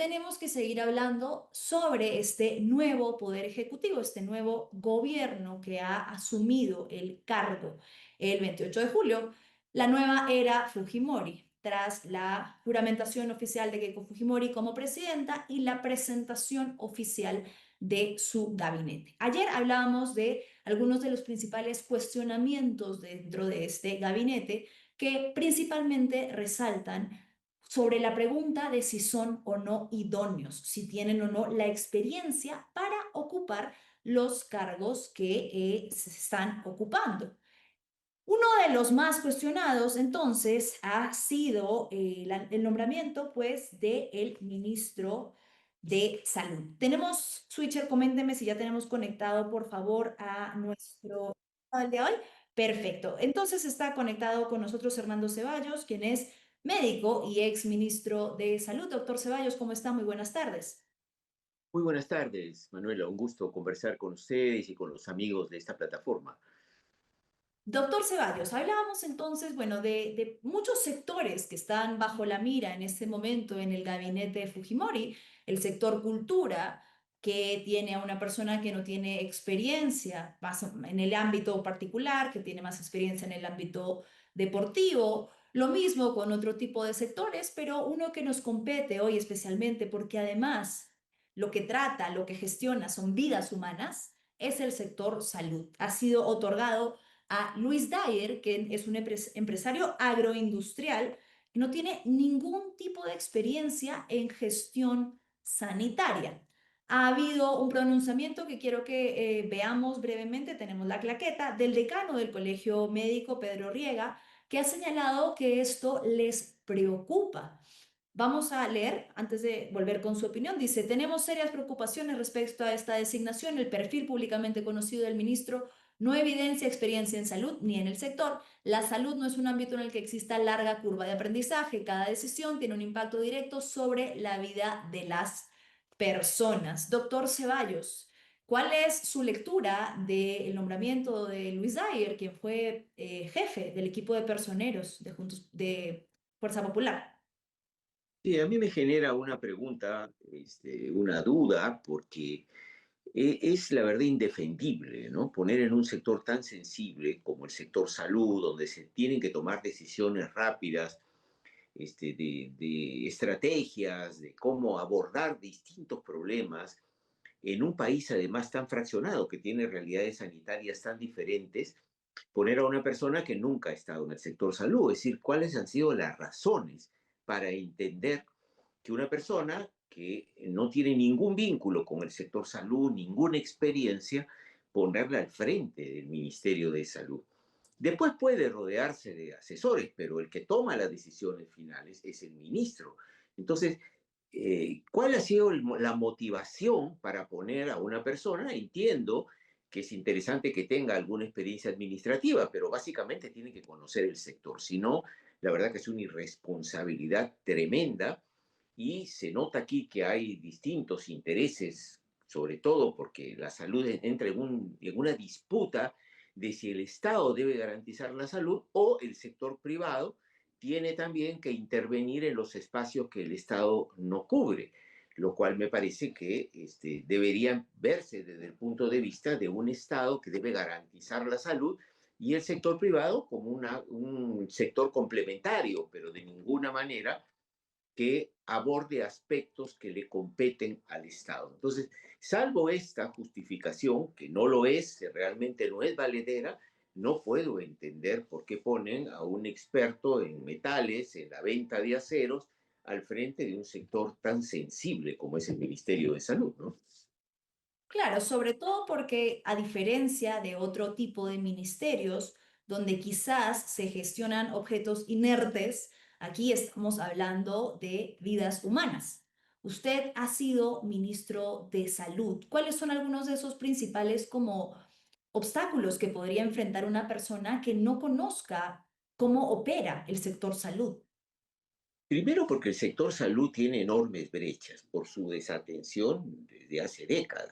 tenemos que seguir hablando sobre este nuevo poder ejecutivo, este nuevo gobierno que ha asumido el cargo el 28 de julio, la nueva era Fujimori, tras la juramentación oficial de Keiko Fujimori como presidenta y la presentación oficial de su gabinete. Ayer hablábamos de algunos de los principales cuestionamientos dentro de este gabinete que principalmente resaltan sobre la pregunta de si son o no idóneos, si tienen o no la experiencia para ocupar los cargos que se están ocupando. Uno de los más cuestionados, entonces, ha sido el nombramiento, pues, del ministro de Salud. Tenemos, Switcher, coménteme si ya tenemos conectado, por favor, a nuestro invitado del de hoy. Perfecto. Entonces está conectado con nosotros Hernando Ceballos, quien es médico y ex ministro de Salud. Doctor Ceballos, ¿cómo está? Muy buenas tardes. Muy buenas tardes, Manuela. Un gusto conversar con ustedes y con los amigos de esta plataforma. Doctor Ceballos, hablábamos entonces, bueno, de muchos sectores que están bajo la mira en este momento en el gabinete de Fujimori, el sector cultura, que tiene a una persona que no tiene experiencia más en el ámbito particular, que tiene más experiencia en el ámbito deportivo, lo mismo con otro tipo de sectores, pero uno que nos compete hoy especialmente porque además lo que trata, lo que gestiona son vidas humanas, es el sector salud. Ha sido otorgado a Luis Dyer, que es un empresario agroindustrial que no tiene ningún tipo de experiencia en gestión sanitaria. Ha habido un pronunciamiento que quiero que veamos brevemente. Tenemos la claqueta del decano del Colegio Médico, Pedro Riega, que ha señalado que esto les preocupa. Vamos a leer antes de volver con su opinión. Dice, tenemos serias preocupaciones respecto a esta designación. El perfil públicamente conocido del ministro no evidencia experiencia en salud ni en el sector. La salud no es un ámbito en el que exista larga curva de aprendizaje. Cada decisión tiene un impacto directo sobre la vida de las personas. Doctor Ceballos, ¿cuál es su lectura del nombramiento de Luis Dyer, quien fue jefe del equipo de personeros de Juntos de Fuerza Popular? Sí, a mí me genera una pregunta, una duda, porque es la verdad indefendible, ¿no? Poner en un sector tan sensible como el sector salud, donde se tienen que tomar decisiones rápidas, de estrategias, de cómo abordar distintos problemas, en un país además tan fraccionado, que tiene realidades sanitarias tan diferentes, poner a una persona que nunca ha estado en el sector salud, es decir, cuáles han sido las razones para entender que una persona que no tiene ningún vínculo con el sector salud, ninguna experiencia, ponerla al frente del Ministerio de Salud. Después puede rodearse de asesores, pero el que toma las decisiones finales es el ministro. Entonces, ¿cuál ha sido la motivación para poner a una persona? Entiendo que es interesante que tenga alguna experiencia administrativa, pero básicamente tiene que conocer el sector. Si no, la verdad que es una irresponsabilidad tremenda y se nota aquí que hay distintos intereses, sobre todo porque la salud entra en una disputa de si el Estado debe garantizar la salud o el sector privado tiene también que intervenir en los espacios que el Estado no cubre, lo cual me parece que deberían verse desde el punto de vista de un Estado que debe garantizar la salud y el sector privado como un sector complementario, pero de ninguna manera que aborde aspectos que le competen al Estado. Entonces, salvo esta justificación, que no lo es, realmente no es valedera, no puedo entender por qué ponen a un experto en metales, en la venta de aceros, al frente de un sector tan sensible como es el Ministerio de Salud, ¿no? Claro, sobre todo porque a diferencia de otro tipo de ministerios donde quizás se gestionan objetos inertes, aquí estamos hablando de vidas humanas. Usted ha sido ministro de Salud. ¿Cuáles son algunos de esos principales como obstáculos que podría enfrentar una persona que no conozca cómo opera el sector salud? Primero porque el sector salud tiene enormes brechas por su desatención desde hace décadas.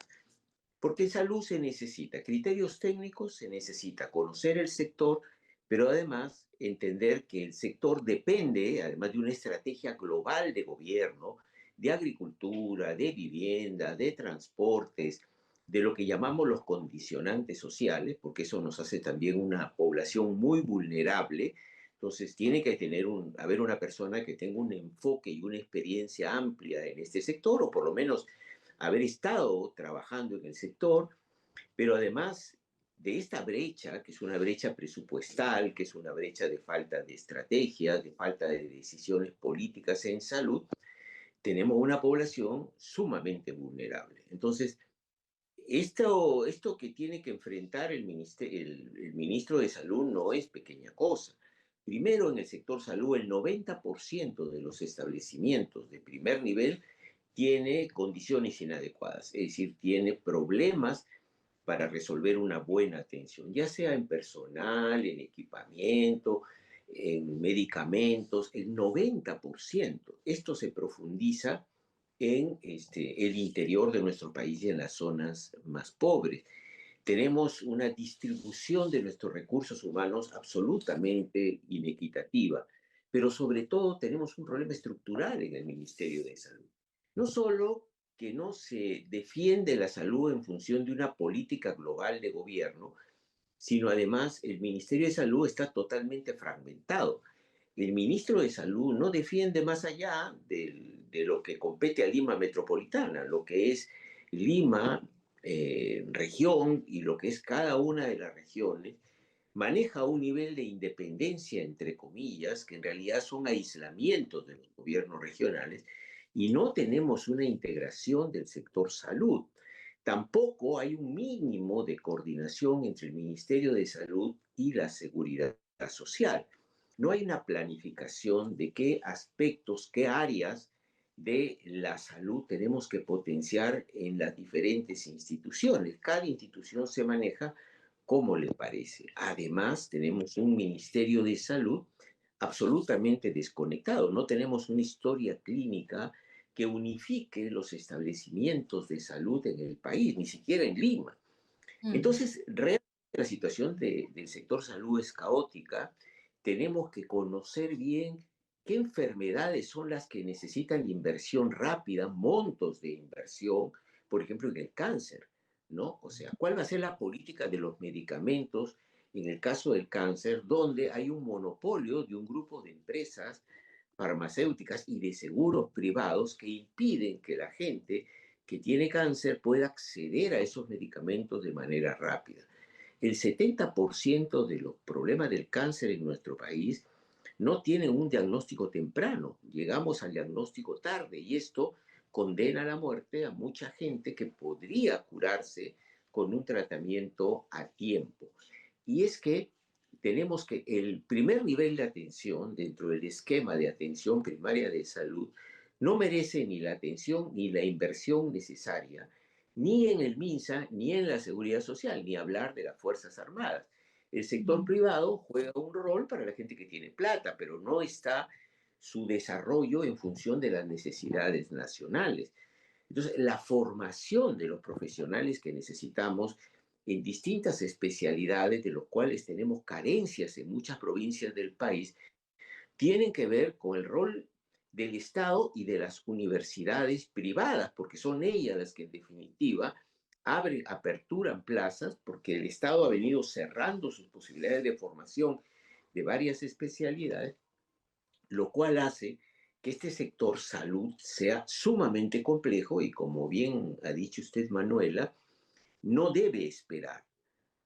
Porque en salud se necesita criterios técnicos, se necesita conocer el sector, pero además entender que el sector depende, además de una estrategia global de gobierno, de agricultura, de vivienda, de transportes, de lo que llamamos los condicionantes sociales, porque eso nos hace también una población muy vulnerable. Entonces, tiene que haber una persona que tenga un enfoque y una experiencia amplia en este sector, o por lo menos haber estado trabajando en el sector, pero además de esta brecha, que es una brecha presupuestal, que es una brecha de falta de estrategia, de falta de decisiones políticas en salud, tenemos una población sumamente vulnerable. Entonces, esto que tiene que enfrentar el ministro de Salud no es pequeña cosa. Primero, en el sector salud, el 90% de los establecimientos de primer nivel tiene condiciones inadecuadas, es decir, tiene problemas para resolver una buena atención, ya sea en personal, en equipamiento, en medicamentos, el 90%. Esto se profundiza en el interior de nuestro país y en las zonas más pobres. Tenemos una distribución de nuestros recursos humanos absolutamente inequitativa, pero sobre todo tenemos un problema estructural en el Ministerio de Salud. No solo que no se defiende la salud en función de una política global de gobierno, sino además el Ministerio de Salud está totalmente fragmentado. El ministro de Salud no defiende más allá de lo que compete a Lima Metropolitana, lo que es Lima región y lo que es cada una de las regiones, maneja un nivel de independencia, entre comillas, que en realidad son aislamientos de los gobiernos regionales, y no tenemos una integración del sector salud. Tampoco hay un mínimo de coordinación entre el Ministerio de Salud y la Seguridad Social. No hay una planificación de qué aspectos, qué áreas de la salud tenemos que potenciar en las diferentes instituciones. Cada institución se maneja como le parece. Además, tenemos un Ministerio de Salud absolutamente desconectado. No tenemos una historia clínica que unifique los establecimientos de salud en el país, ni siquiera en Lima. Mm, Entonces, realmente la situación del sector salud es caótica. Tenemos que conocer bien qué enfermedades son las que necesitan inversión rápida, montos de inversión, por ejemplo, en el cáncer, ¿no? O sea, ¿cuál va a ser la política de los medicamentos en el caso del cáncer, donde hay un monopolio de un grupo de empresas farmacéuticas y de seguros privados que impiden que la gente que tiene cáncer pueda acceder a esos medicamentos de manera rápida? El 70% de los problemas del cáncer en nuestro país no tienen un diagnóstico temprano. Llegamos al diagnóstico tarde y esto condena a la muerte a mucha gente que podría curarse con un tratamiento a tiempo. Y es que tenemos que el primer nivel de atención dentro del esquema de atención primaria de salud no merece ni la atención ni la inversión necesaria, ni en el MINSA, ni en la Seguridad Social, ni hablar de las Fuerzas Armadas. El sector mm. privado juega un rol para la gente que tiene plata, pero no está su desarrollo en función de las necesidades nacionales. Entonces, la formación de los profesionales que necesitamos en distintas especialidades, de los cuales tenemos carencias en muchas provincias del país, tienen que ver con el rol del Estado y de las universidades privadas, porque son ellas las que en definitiva aperturan plazas, porque el Estado ha venido cerrando sus posibilidades de formación de varias especialidades, lo cual hace que este sector salud sea sumamente complejo y, como bien ha dicho usted, Manuela, no debe esperar,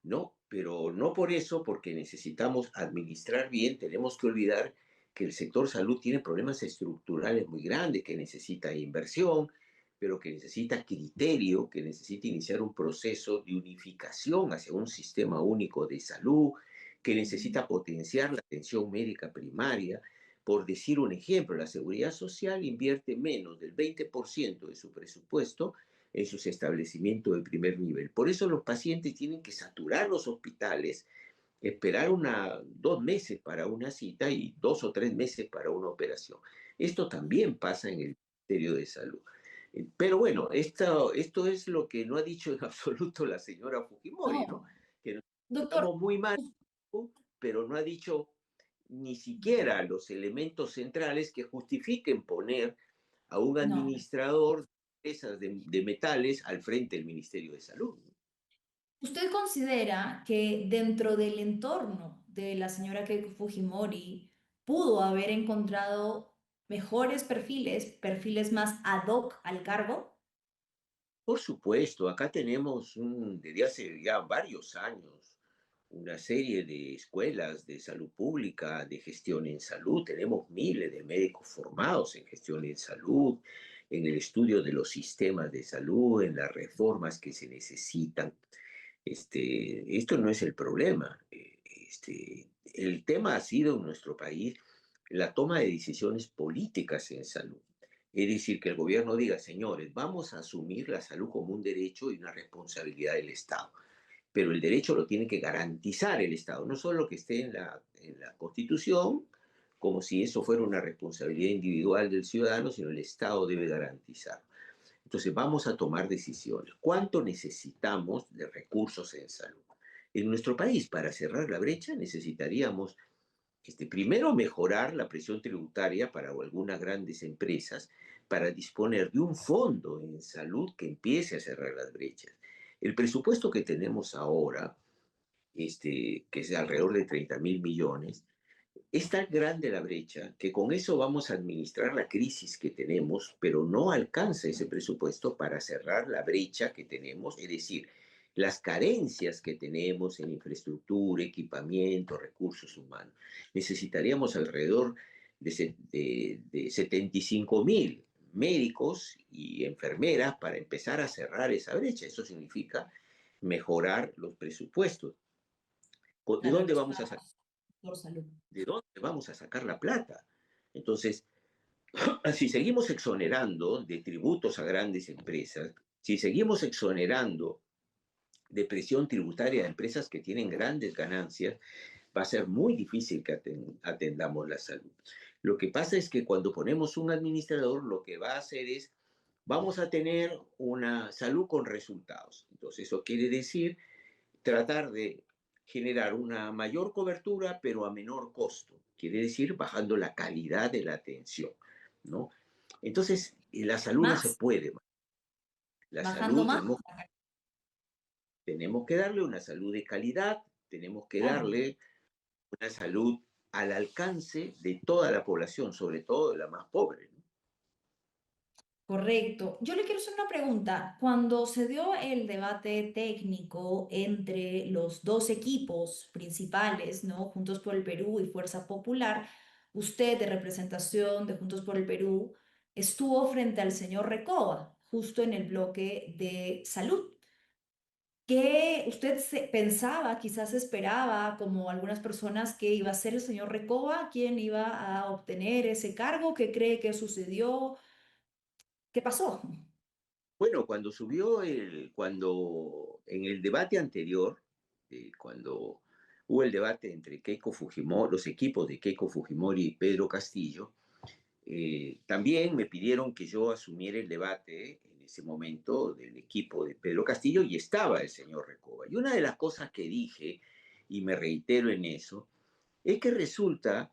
¿no? Pero no por eso, porque necesitamos administrar bien, tenemos que olvidar que el sector salud tiene problemas estructurales muy grandes, que necesita inversión, pero que necesita criterio, que necesita iniciar un proceso de unificación hacia un sistema único de salud, que necesita potenciar la atención médica primaria. Por decir un ejemplo, la Seguridad Social invierte menos del 20% de su presupuesto en sus establecimientos de primer nivel. Por eso los pacientes tienen que saturar los hospitales, esperar 2 meses para una cita y 2 o 3 meses para una operación. Esto también pasa en el Ministerio de Salud. Pero bueno, esto es lo que no ha dicho en absoluto la señora Fujimori, ¿no? No, Que doctor, estamos muy mal, pero no ha dicho ni siquiera los elementos centrales que justifiquen poner a un No. administrador de empresas de metales al frente del Ministerio de Salud. ¿Usted considera que dentro del entorno de la señora Keiko Fujimori pudo haber encontrado mejores perfiles, perfiles más ad hoc al cargo? Por supuesto, acá tenemos desde hace ya varios años una serie de escuelas de salud pública, de gestión en salud. Tenemos miles de médicos formados en gestión en salud, en el estudio de los sistemas de salud, en las reformas que se necesitan. Esto no es el problema. El tema ha sido en nuestro país la toma de decisiones políticas en salud. Es decir, que el gobierno diga, señores, vamos a asumir la salud como un derecho y una responsabilidad del Estado. Pero el derecho lo tiene que garantizar el Estado, no solo que esté en la Constitución, como si eso fuera una responsabilidad individual del ciudadano, sino el Estado debe garantizar. Entonces vamos a tomar decisiones. ¿Cuánto necesitamos de recursos en salud? En nuestro país, para cerrar la brecha, necesitaríamos primero mejorar la presión tributaria para algunas grandes empresas, para disponer de un fondo en salud que empiece a cerrar las brechas. El presupuesto que tenemos ahora, que es de alrededor de 30.000 millones, es tan grande la brecha que con eso vamos a administrar la crisis que tenemos, pero no alcanza ese presupuesto para cerrar la brecha que tenemos, es decir, las carencias que tenemos en infraestructura, equipamiento, recursos humanos. Necesitaríamos alrededor de 75.000 médicos y enfermeras para empezar a cerrar esa brecha. Eso significa mejorar los presupuestos. ¿De Claro, dónde los vamos a sacar? pagos por salud. ¿De dónde vamos a sacar la plata? Entonces, si seguimos exonerando de tributos a grandes empresas, si seguimos exonerando de presión tributaria a empresas que tienen grandes ganancias, va a ser muy difícil que atendamos la salud. Lo que pasa es que cuando ponemos un administrador, lo que va a hacer es, vamos a tener una salud con resultados. Entonces, eso quiere decir tratar de generar una mayor cobertura, pero a menor costo. Quiere decir bajando la calidad de la atención, ¿no? Entonces, la salud no se Más, puede. La bajando salud más. tenemos que darle una salud de calidad, tenemos que Claro. darle una salud al alcance de toda la población, sobre todo de la más pobre, ¿no? Correcto. Yo le quiero hacer una pregunta. Cuando se dio el debate técnico entre los dos equipos principales, ¿no? Juntos por el Perú y Fuerza Popular, usted de representación de Juntos por el Perú estuvo frente al señor Recoba, justo en el bloque de salud. ¿Qué usted pensaba, quizás esperaba, como algunas personas, que iba a ser el señor Recoba quien iba a obtener ese cargo? ¿Qué cree que sucedió? ¿Qué pasó? Bueno, cuando en el debate anterior, cuando hubo el debate entre Keiko Fujimori, los equipos de Keiko Fujimori y Pedro Castillo, también me pidieron que yo asumiera el debate en ese momento del equipo de Pedro Castillo y estaba el señor Recoba. Y una de las cosas que dije, y me reitero en eso, es que resulta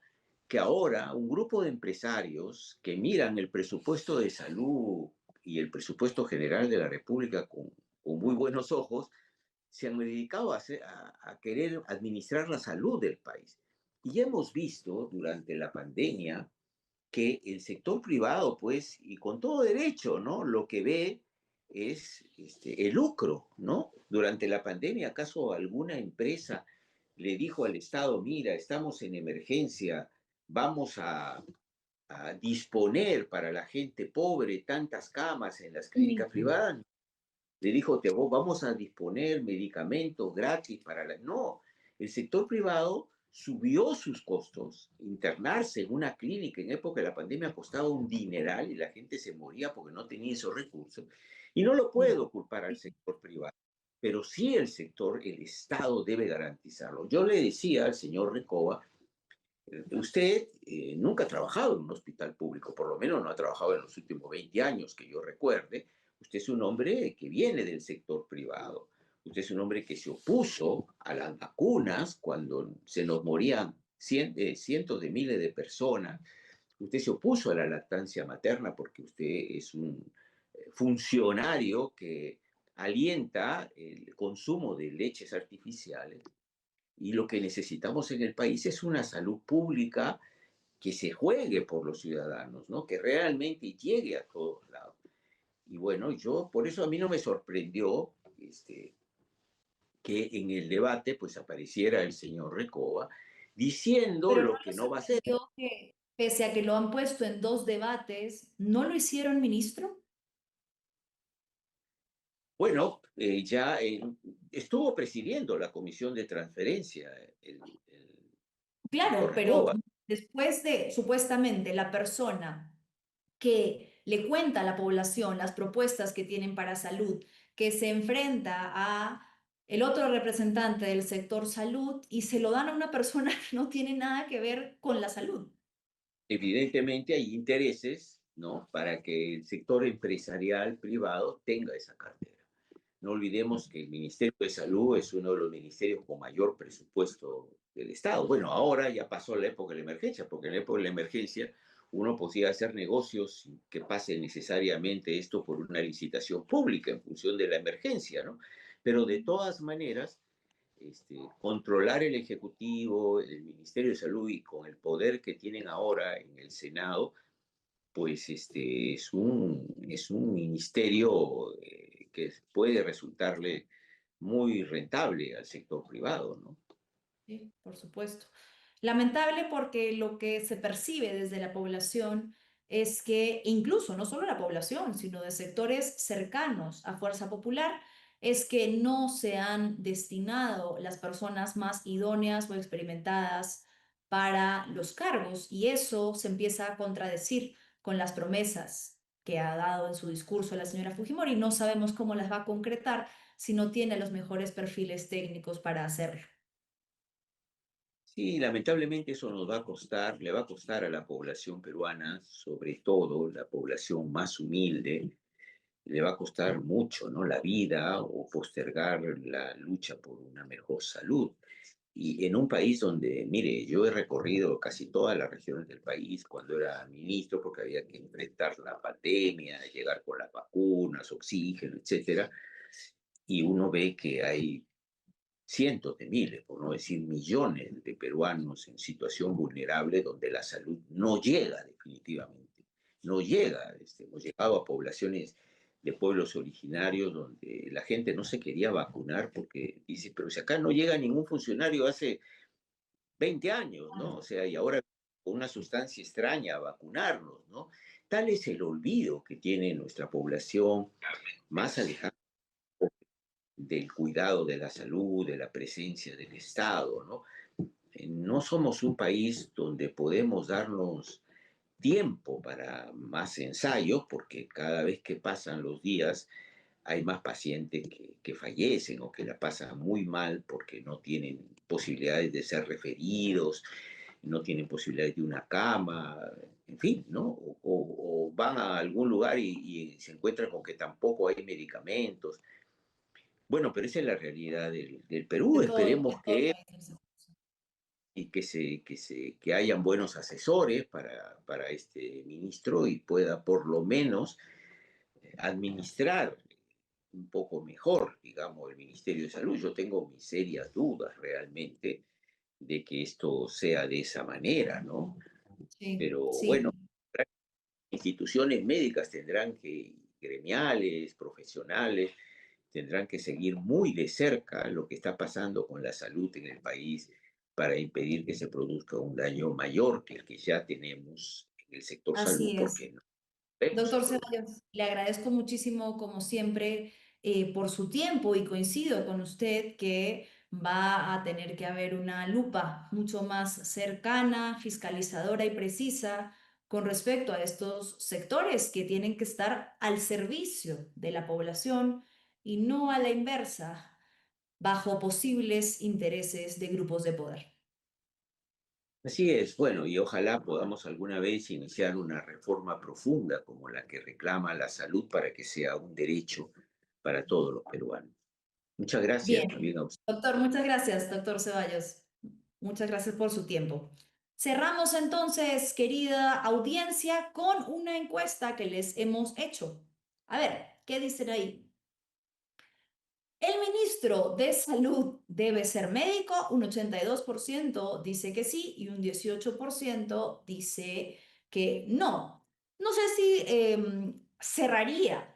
que ahora un grupo de empresarios que miran el presupuesto de salud y el presupuesto general de la República con muy buenos ojos, se han dedicado a querer administrar la salud del país. Y ya hemos visto durante la pandemia que el sector privado, pues, y con todo derecho, ¿no? Lo que ve es el lucro, ¿no? Durante la pandemia, ¿acaso alguna empresa le dijo al Estado, mira, estamos en emergencia, vamos a disponer para la gente pobre tantas camas en las clínicas privadas? Le dijo, vamos a disponer medicamentos gratis para la... No, el sector privado subió sus costos. Internarse en una clínica en época de la pandemia costaba un dineral y la gente se moría porque no tenía esos recursos. Y no lo puedo culpar al sector privado, pero sí el sector, el Estado debe garantizarlo. Yo le decía al señor Recoba, usted nunca ha trabajado en un hospital público, por lo menos no ha trabajado en los últimos 20 años que yo recuerde. Usted es un hombre que viene del sector privado. Usted es un hombre que se opuso a las vacunas cuando se nos morían cientos de miles de personas. usted se opuso a la lactancia materna porque usted es un funcionario que alienta el consumo de leches artificiales y lo que necesitamos en el país es una salud pública que se juegue por los ciudadanos, ¿no? Que realmente llegue a todos lados. Y bueno, yo, por eso a mí no me sorprendió que en el debate pues apareciera el señor Recoba diciendo Pero no lo le que no va a hacer. sorprendió que, pese a que lo han puesto en dos debates, ¿no lo hicieron ministro? Bueno, ya estuvo presidiendo la comisión de transferencia el Claro, doctor pero Recoba. después de supuestamente la persona que le cuenta a la población las propuestas que tienen para salud, que se enfrenta a el otro representante del sector salud y se lo dan a una persona que no tiene nada que ver con la salud. Evidentemente hay intereses, ¿no? Para que el sector empresarial privado tenga esa cartera. No olvidemos que el Ministerio de Salud es uno de los ministerios con mayor presupuesto del Estado. Bueno, ahora ya pasó la época de la emergencia, porque en la época de la emergencia uno podía hacer negocios sin que pase necesariamente esto por una licitación pública en función de la emergencia, ¿no? Pero de todas maneras, controlar el Ejecutivo, el Ministerio de Salud y con el poder que tienen ahora en el Senado, pues es un ministerio que puede resultarle muy rentable al sector privado, ¿no? Sí, por supuesto. Lamentable porque lo que se percibe desde la población es que incluso no solo la población, sino de sectores cercanos a Fuerza Popular, es que no se han destinado las personas más idóneas o experimentadas para los cargos y eso se empieza a contradecir con las promesas que ha dado en su discurso la señora Fujimori. No sabemos cómo las va a concretar si no tiene los mejores perfiles técnicos para hacerlo. Sí, lamentablemente eso nos va a costar, le va a costar a la población peruana, sobre todo la población más humilde, le va a costar mucho, ¿no? La vida o postergar la lucha por una mejor salud. Y en un país donde, mire, yo he recorrido casi todas las regiones del país cuando era ministro, porque había que enfrentar la pandemia, llegar con las vacunas, oxígeno, etcétera, y uno ve que hay cientos de miles, por no decir millones de peruanos en situación vulnerable donde la salud no llega definitivamente, no llega. Hemos llegado a poblaciones de pueblos originarios donde la gente no se quería vacunar porque dice, pero si acá no llega ningún funcionario hace 20 años, ¿no? O sea, y ahora con una sustancia extraña a vacunarnos, ¿no? Tal es el olvido que tiene nuestra población más alejada del cuidado de la salud, de la presencia del Estado, ¿no? No somos un país donde podemos darnos tiempo para más ensayos, porque cada vez que pasan los días hay más pacientes que fallecen o que la pasan muy mal porque no tienen posibilidades de ser referidos, no tienen posibilidades de una cama, en fin, ¿no? O van a algún lugar y se encuentran con que tampoco hay medicamentos. Bueno, pero esa es la realidad del Perú. De Esperemos todo el que, país. y que hayan buenos asesores para este ministro y pueda por lo menos administrar un poco mejor, digamos, el Ministerio de Salud. Yo tengo mis serias dudas realmente de que esto sea de esa manera, ¿no? Sí, Pero bueno, sí, instituciones médicas tendrán que, gremiales, profesionales, tendrán que seguir muy de cerca lo que está pasando con la salud en el país para impedir que se produzca un daño mayor que el que ya tenemos en el sector salud, así es. porque no vemos Doctor aprovechar. Ceballos, le agradezco muchísimo, como siempre, por su tiempo y coincido con usted que va a tener que haber una lupa mucho más cercana, fiscalizadora y precisa con respecto a estos sectores que tienen que estar al servicio de la población y no a la inversa, bajo posibles intereses de grupos de poder. Así es, bueno, y ojalá podamos alguna vez iniciar una reforma profunda como la que reclama la salud para que sea un derecho para todos los peruanos. Muchas gracias Bien, también a usted. doctor, muchas gracias, doctor Ceballos. Muchas gracias por su tiempo. Cerramos entonces, querida audiencia, con una encuesta que les hemos hecho. A ver, ¿qué dicen ahí? ¿El ministro de Salud debe ser médico? Un 82% dice que sí y un 18% dice que no. No sé si cercaría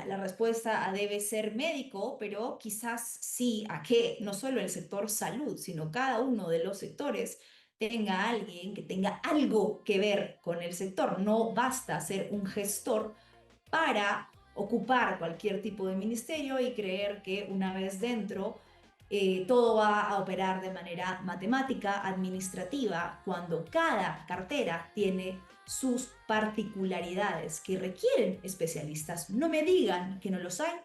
la respuesta a debe ser médico, pero quizás sí a que no solo el sector salud, sino cada uno de los sectores tenga alguien que tenga algo que ver con el sector. No basta ser un gestor para ocupar cualquier tipo de ministerio y creer que una vez dentro todo va a operar de manera matemática, administrativa, cuando cada cartera tiene sus particularidades que requieren especialistas. No me digan que no los hay,